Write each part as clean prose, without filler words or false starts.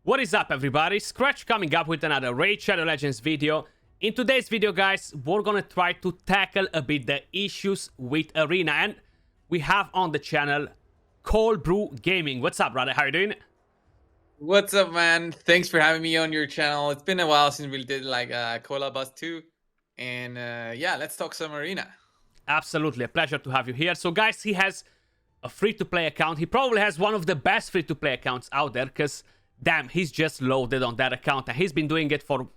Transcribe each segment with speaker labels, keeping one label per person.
Speaker 1: What is up, everybody? Skratch coming up with another Raid Shadow Legends video. In today's video, guys, we're gonna try to tackle a bit the issues with Arena, and we have on the channel Coldbrew Gaming. What's up, brother? How you doing?
Speaker 2: What's up, man? Thanks for having me on your channel. It's been a while since we did like Cola Bus 2. And yeah, let's talk some Arena.
Speaker 1: Absolutely, a pleasure to have you here. So, guys, he has a free-to-play account. He probably has one of the best free-to-play accounts out there, because, damn, he's just loaded on that account, and he's been doing it for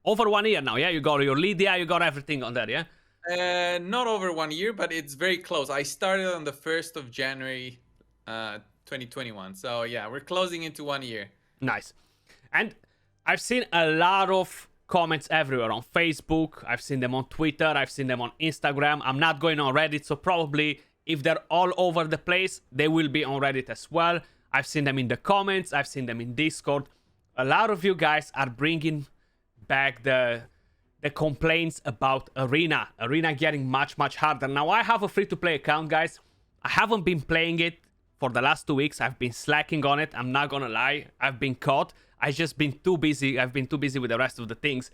Speaker 1: over 1 year now, yeah? You got your Lydia, you got everything on there, yeah?
Speaker 2: Not over 1 year, but it's very close. I started on the 1st of January 2021. So yeah, we're closing into 1 year.
Speaker 1: Nice. And I've seen a lot of comments everywhere on Facebook. I've seen them on Twitter. I've seen them on Instagram. I'm not going on Reddit, so probably if they're all over the place, they will be on Reddit as well. I've seen them in the comments. I've seen them in Discord. A lot of you guys are bringing back the complaints about Arena. Arena getting much harder. Now, I have a free-to-play account, guys. I haven't been playing it for the last 2 weeks. I've been slacking on it. I'm not gonna lie. I've been caught. I've just been too busy. I've been too busy with the rest of the things.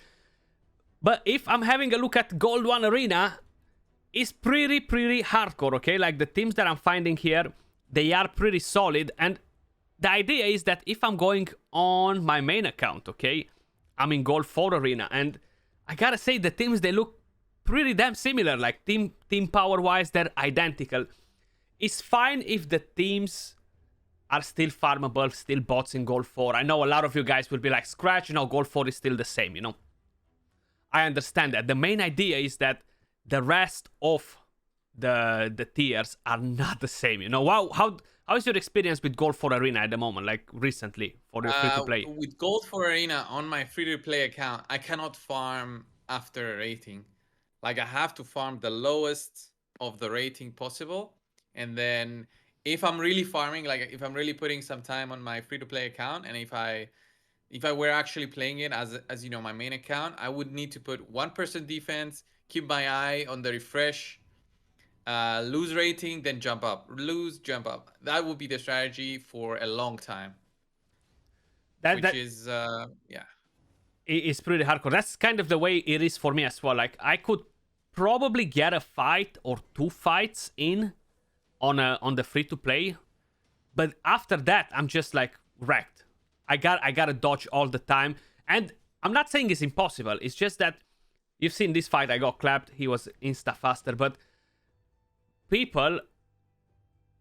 Speaker 1: But if I'm having a look at Gold 1 Arena, it's pretty hardcore, okay? Like, the teams that I'm finding here, they are pretty solid. And the idea is that if I'm going on my main account, okay, I'm in Gold 4 Arena, and I gotta say, the teams, they look pretty damn similar. Like, team power-wise, they're identical. It's fine if the teams are still farmable, still bots in Gold 4. I know a lot of you guys will be like, Skratch, you know, Gold 4 is still the same, you know. I understand that. The main idea is that the rest of the tiers are not the same, you know. How is your experience with Gold 4 Arena at the moment, like recently, for your free-to-play?
Speaker 2: With Gold 4 Arena on my free-to-play account, I cannot farm after a rating. Like, I have to farm the lowest of the rating possible. And then if I'm really farming, like if I'm really putting some time on my free-to-play account, and if I were actually playing it as you know, my main account, I would need to put 1% defense, keep my eye on the refresh, lose rating, then jump up. Lose, jump up. That would be the strategy for a long time. Which is yeah.
Speaker 1: It's pretty hardcore. That's kind of the way it is for me as well. Like, I could probably get a fight or 2 fights in on the free-to-play, but after that, I'm just like wrecked. I gotta dodge all the time, and I'm not saying it's impossible. It's just that you've seen this fight. I got clapped. He was insta-faster, but people,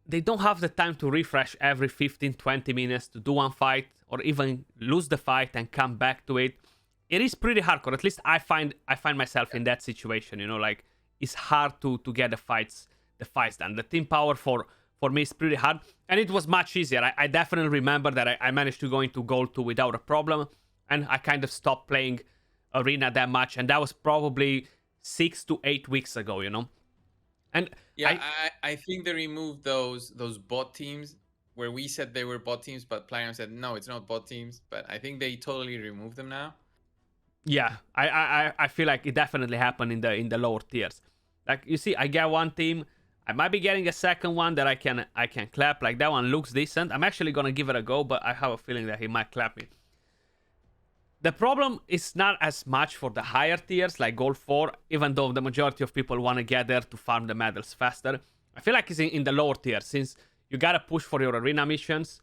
Speaker 1: they don't have the time to refresh every 15-20 minutes to do one fight, or even lose the fight and come back to it. It is pretty hardcore. At least I find myself in that situation, you know. Like, it's hard to get the fights done. The team power for me is pretty hard, and it was much easier. I definitely remember that I managed to go into Gold 2 without a problem, and I kind of stopped playing Arena that much, and that was probably 6 to 8 weeks ago, you know. And
Speaker 2: yeah, I think they removed those bot teams where we said they were bot teams, but Platinum said no, it's not bot teams. But I think they totally removed them now.
Speaker 1: Yeah, I feel like it definitely happened in the lower tiers. Like, you see, I get one team. I might be getting a second one that I can clap. Like, that one looks decent. I'm actually gonna give it a go, but I have a feeling that he might clap me. The problem is not as much for the higher tiers, like Gold 4, even though the majority of people want to get there to farm the medals faster. I feel like it's in the lower tiers, since you gotta push for your arena missions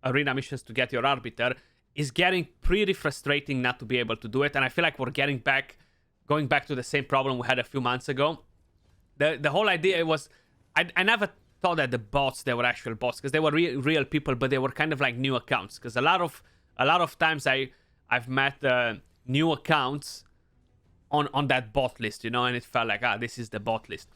Speaker 1: to get your Arbiter. It's getting pretty frustrating not to be able to do it, and I feel like we're going back to the same problem we had a few months ago. The whole idea was, I never thought that the bots, they were actual bots, because they were real people, but they were kind of like new accounts. Because a lot of times I've met new accounts on that bot list, you know, and it felt like, this is the bot list.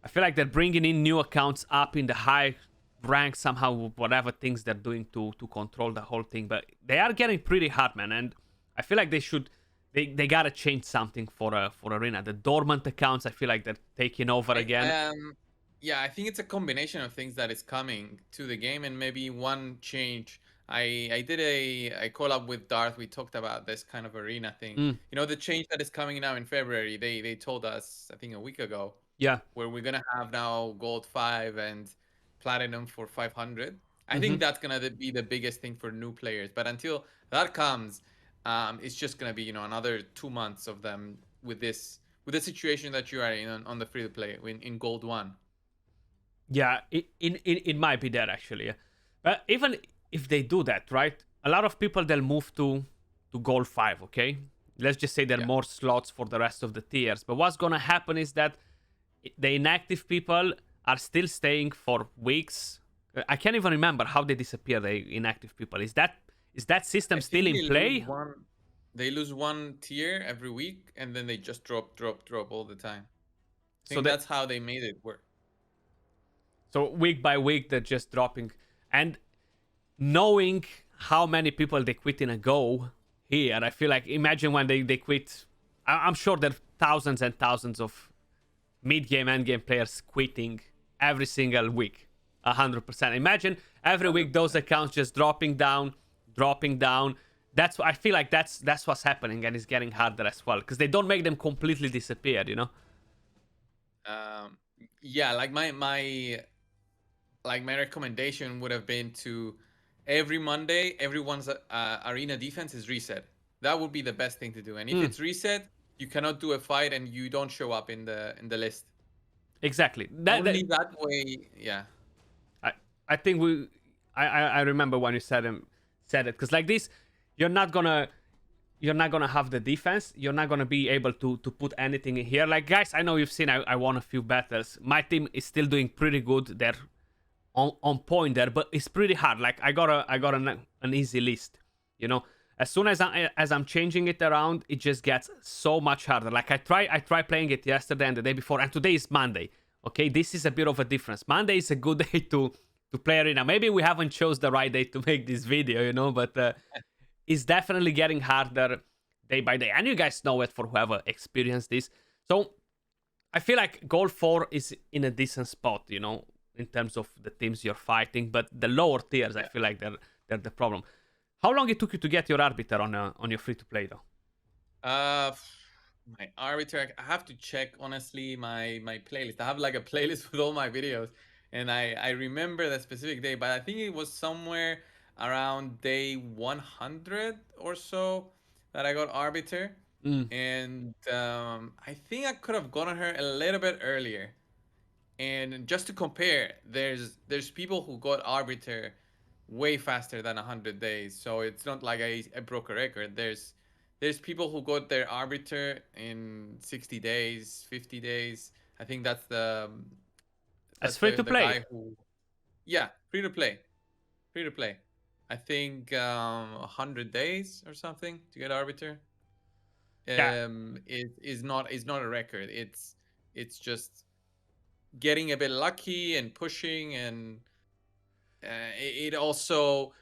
Speaker 1: I feel like they're bringing in new accounts up in the high rank somehow, whatever things they're doing to control the whole thing. But they are getting pretty hard, man, and I feel like they gotta change something for Arena. The dormant accounts, I feel like they're taking over again.
Speaker 2: Yeah, I think it's a combination of things that is coming to the game, and maybe one change. I did a collab with Darth. We talked about this kind of Arena thing. You know, the change that is coming now in February. They told us, I think, a week ago.
Speaker 1: Yeah.
Speaker 2: Where we're gonna have now Gold 5 and Platinum for 500. I think that's gonna be the biggest thing for new players. But until that comes, it's just gonna be another 2 months of them with the situation that you are in on the free to play in Gold One.
Speaker 1: Yeah, it might be that actually. Yeah. But even if they do that, right? A lot of people they'll move to Gold 5, okay? Let's just say there are
Speaker 2: Yeah.
Speaker 1: more slots for the rest of the tiers. But what's gonna happen is that the inactive people are still staying for weeks. I can't even remember how they disappear. The inactive people is that system
Speaker 2: I
Speaker 1: still
Speaker 2: think
Speaker 1: in play?
Speaker 2: they lose one tier every week, and then they just drop all the time. I
Speaker 1: So
Speaker 2: think
Speaker 1: that
Speaker 2: that's how they made it work.
Speaker 1: so week by week they're just dropping, and knowing how many people they quit in a go here, I feel like imagine when they quit. I'm sure there are thousands and thousands of mid game end game players quitting every single week. 100%. Imagine every week those
Speaker 2: 100%.
Speaker 1: accounts just dropping down, dropping down. That's I feel like that's what's happening, and it's getting harder as well because they don't make them completely disappear.
Speaker 2: Um, yeah, like my recommendation would have been to every Monday, everyone's arena defense is reset. That would be the best thing to do. And if
Speaker 1: Mm,
Speaker 2: it's reset, you cannot do a fight and you don't show up in the list.
Speaker 1: exactly.
Speaker 2: Only that way, yeah.
Speaker 1: I I think I remember when you said it because like this, you're not gonna have the defense. You're not gonna be able to put anything in here. Like guys, I know you've seen I won a few battles. My team is still doing pretty good. They're on point there, but it's pretty hard. Like I got an easy list. As soon as I'm changing it around, it just gets so much harder. Like I tried playing it yesterday and the day before, and today is Monday. Okay, this is a bit of a difference. Monday is a good day to play arena. Maybe we haven't chose the right day to make this video, but it's definitely getting harder day by day. And you guys know it for whoever experienced this. So I feel like Goal 4 is in a decent spot, in terms of the teams you're fighting. But the lower tiers, I feel like they're the problem. How long it took you to get your Arbiter on your free-to-play, though?
Speaker 2: My Arbiter, I have to check honestly my playlist. I have like a playlist with all my videos, and I remember the specific day, but I think it was somewhere around day 100 or so that I got Arbiter.
Speaker 1: Mm.
Speaker 2: And I think I could have gotten her a little bit earlier. And just to compare, there's people who got Arbiter way faster than 100 days. So it's not like I broke a record. There's people who got their Arbiter in 60 days, 50 days. I think that's the
Speaker 1: It's
Speaker 2: that's
Speaker 1: free
Speaker 2: the
Speaker 1: to
Speaker 2: the
Speaker 1: play.
Speaker 2: guy who, yeah, free to play. Free to play. I think 100 days or something to get Arbiter.
Speaker 1: Yeah,
Speaker 2: Is not a record. It's just getting a bit lucky and pushing, and it also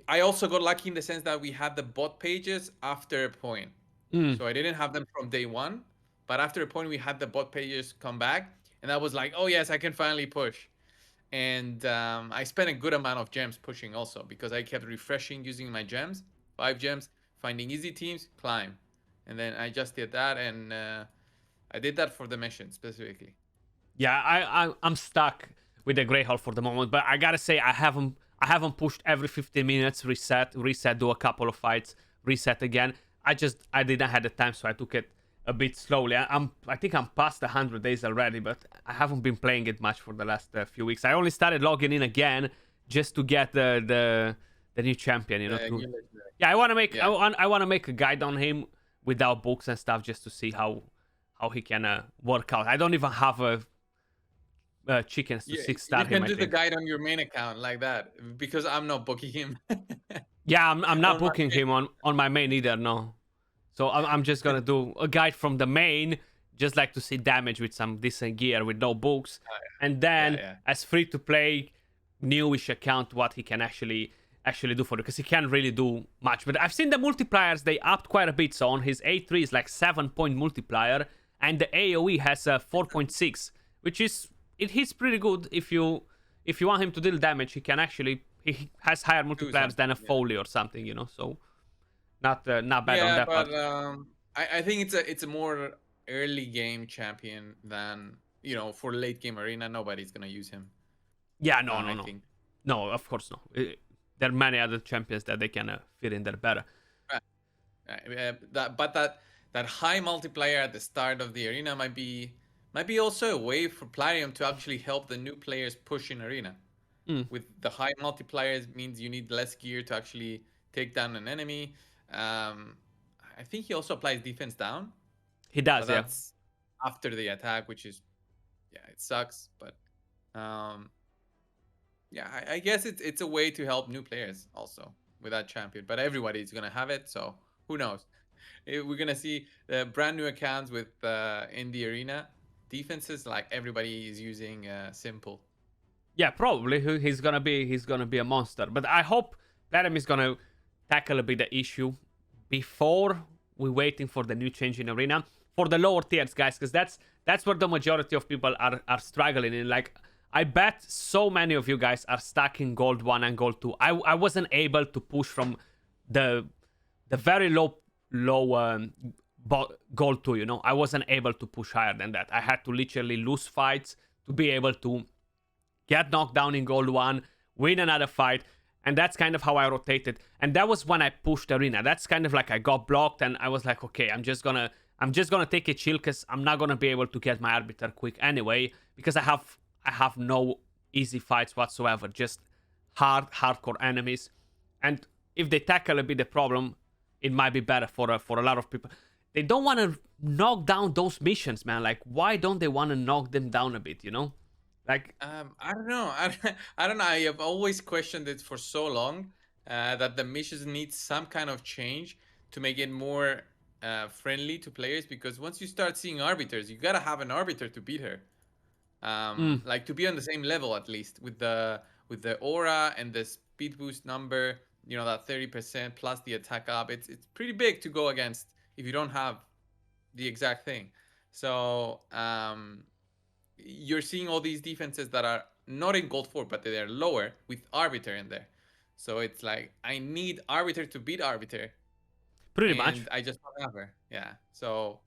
Speaker 2: I also got lucky in the sense that we had the bot pages after a point.
Speaker 1: mm.
Speaker 2: So I didn't have them from day one, but after a point we had the bot pages come back, and I was like, oh yes, I can finally push. And I spent a good amount of gems pushing also because I kept refreshing using my gems, 5 gems, finding easy teams, climb, and then I just did that, and I did that for the mission specifically.
Speaker 1: Yeah, I'm stuck with the Grey Hole for the moment, but I gotta say I haven't pushed every 15 minutes, reset, do a couple of fights, reset again. I didn't have the time, so I took it a bit slowly. I think I'm past 100 days already, but I haven't been playing it much for the last few weeks. I only started logging in again just to get the new champion. Yeah,
Speaker 2: Yeah.
Speaker 1: I wanna make a guide on him without books and stuff just to see how he can work out. I don't even have chickens to
Speaker 2: You,
Speaker 1: six-star
Speaker 2: you
Speaker 1: him,
Speaker 2: can
Speaker 1: I
Speaker 2: do the
Speaker 1: think.
Speaker 2: guide on your main account like that because I'm not booking him
Speaker 1: Yeah, I'm not
Speaker 2: on my
Speaker 1: booking
Speaker 2: main.
Speaker 1: him on my main either, no. So I'm just gonna do a guide from the main, just like to see damage with some decent gear with no books, and
Speaker 2: Yeah,
Speaker 1: then
Speaker 2: yeah.
Speaker 1: as free to play newish account what he can actually do for you because he can't really do much. But I've seen the multipliers they upped quite a bit. So on his A3 is like 7-point multiplier, and the AOE has a 4.6, which is it hits pretty good if you want him to deal damage. He has higher
Speaker 2: Do
Speaker 1: multipliers than a
Speaker 2: something. Yeah.
Speaker 1: Foley or something. So not bad on
Speaker 2: Yeah,
Speaker 1: that
Speaker 2: but
Speaker 1: part.
Speaker 2: I think it's a more early game champion than for late game arena. Nobody's gonna use him.
Speaker 1: Yeah, no, no,
Speaker 2: I
Speaker 1: no.
Speaker 2: think.
Speaker 1: No, of course not. There are many other champions that they can fit in there better.
Speaker 2: Right. That high multiplier at the start of the arena might be also a way for Plarium to actually help the new players push in arena. With the high multipliers means you need less gear to actually take down an enemy. I think he also applies defense down,
Speaker 1: He does,
Speaker 2: but
Speaker 1: yeah.
Speaker 2: that's after the attack, which is it sucks. But I guess it's a way to help new players also with that champion. But everybody's gonna have it, so who knows? We're gonna see brand new accounts with in the arena defenses like everybody is using simple.
Speaker 1: Yeah, probably he's gonna be a monster. But I hope Platinum is gonna tackle a bit the issue before we're waiting for the new change in arena for the lower tiers, guys, because that's where the majority of people are struggling in. Like, I bet so many of you guys are stuck in gold 1 and gold 2. I wasn't able to push from the very low gold 2, you know. I wasn't able to push higher than that. I had to literally lose fights to be able to get knocked down in gold 1, win another fight, and that's kind of how I rotated. And that was when I pushed arena. That's kind of like I got blocked and I was like, okay, I'm just gonna take a chill because I'm not gonna be able to get my Arbiter quick anyway, because I have no easy fights whatsoever, just hardcore enemies. And if they tackle a bit the problem, it might be better for a lot of people. They don't want to knock down those missions, man. Like, why don't they want to knock them down a bit, you know? Like,
Speaker 2: I don't know. I don't know. I have always questioned it for so long that the missions need some kind of change to make it more friendly to players. Because once you start seeing arbiters, you gotta have an arbiter to beat her. Like to be on the same level at least with the aura and the speed boost number. You know, that 30% plus the attack up. It's pretty big to go against if you don't have the exact thing. So you're seeing all these defenses that are not in gold 4, but they're lower with Arbiter in there. So it's like, I need Arbiter to beat Arbiter.
Speaker 1: pretty much.
Speaker 2: I just don't have her. Yeah. So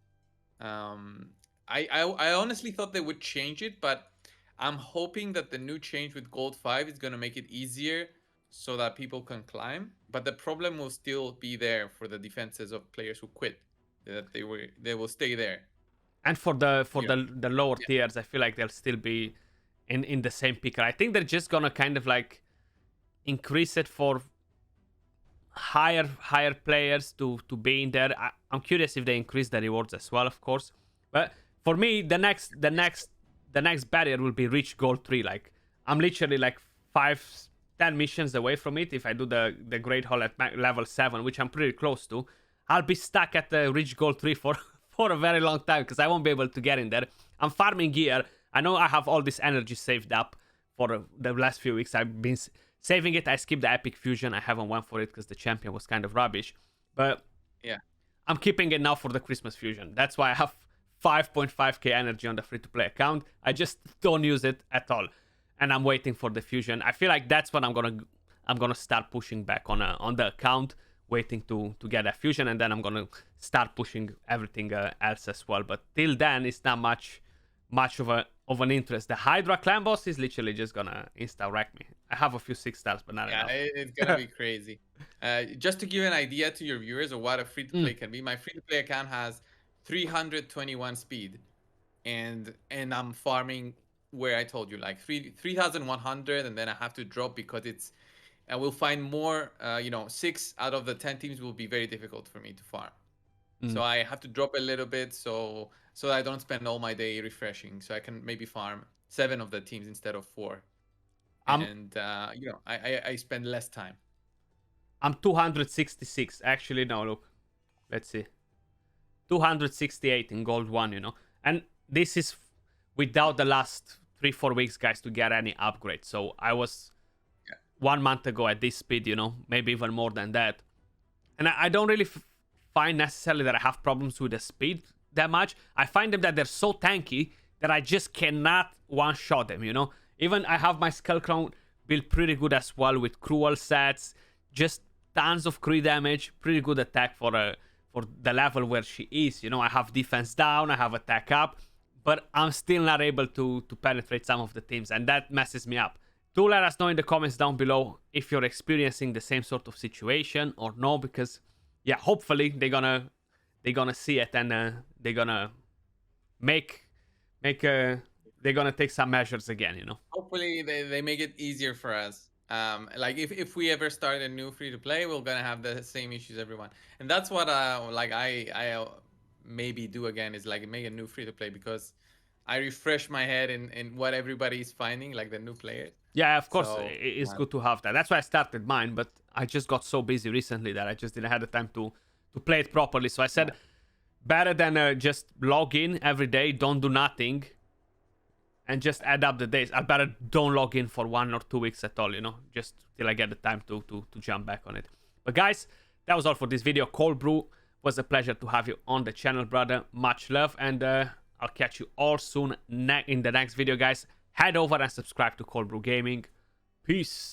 Speaker 2: I honestly thought they would change it, but I'm hoping that the new change with gold 5 is going to make it easier so that people can climb. But the problem will still be there for the defenses of players who quit. That they will stay there.
Speaker 1: And for the lower tiers, I feel like they'll still be in the same picker. I think they're just gonna kind of like increase it for higher players to be in there. I'm curious if they increase the rewards as well, of course. But for me, the next barrier will be reach gold 3. Like, I'm literally like 5-10 missions away from it. If I do the Great Hall at level 7, which I'm pretty close to, I'll be stuck at the reach gold 3 for a very long time because I won't be able to get in there. I'm farming gear. I know I have all this energy saved up for the last few weeks. I've been saving it. I skipped the epic fusion. I haven't went for it because the champion was kind of rubbish. But
Speaker 2: yeah,
Speaker 1: I'm keeping it now for the Christmas fusion. That's why I have 5.5k energy on the free-to-play account. I just don't use it at all, and I'm waiting for the fusion. I feel like that's what I'm gonna start pushing back on the account, waiting to get a fusion, and then I'm gonna start pushing everything else as well. But till then, it's not much of an interest. The Hydra clan boss is literally just gonna insta wreck me. I have a few 6 stars, but not enough.
Speaker 2: It's gonna be crazy. Just to give an idea to your viewers of what a free to play can be, my free to play account has 321 speed, and I'm farming where I told you, like 3,100, and then I have to drop because it's. I will find more. 6 out of the 10 teams will be very difficult for me to farm. So I have to drop a little bit so I don't spend all my day refreshing. So I can maybe farm 7 of the teams instead of 4. And I spend less time.
Speaker 1: I'm 266. Actually, no, look. Let's see. 268 in gold 1, you know. And this is without the last 3-4 weeks, guys, to get any upgrade. So I was 1 month ago at this speed, you know, maybe even more than that. And I don't really find necessarily that I have problems with the speed that much. I find them that they're so tanky that I just cannot one-shot them, you know. Even I have my Skull Crown built pretty good as well with cruel sets, just tons of crit damage, pretty good attack for the level where she is, you know. I have defense down, I have attack up, but I'm still not able to penetrate some of the teams, and that messes me up. do let us know in the comments down below if you're experiencing the same sort of situation or no, because yeah, hopefully they're gonna see it, and they're gonna they're gonna take some measures again, you know.
Speaker 2: Hopefully they make it easier for us. Like if we ever start a new free to play, we're gonna have the same issues everyone, and that's what like I maybe do again, is like make a new free to play, because I refresh my head in what everybody is finding, like the new players.
Speaker 1: Yeah, of course,
Speaker 2: So
Speaker 1: it's good to have that. That's why I started mine, but I just got so busy recently that I just didn't have the time to play it properly. So I said, better than just log in every day, don't do nothing, and just add up the days. I better don't log in for 1 or 2 weeks at all, you know, just till I get the time to jump back on it. But guys, that was all for this video. Coldbrew, was a pleasure to have you on the channel, brother. Much love, and I'll catch you all soon in the next video, guys. Head over and subscribe to Coldbrew Gaming. Peace.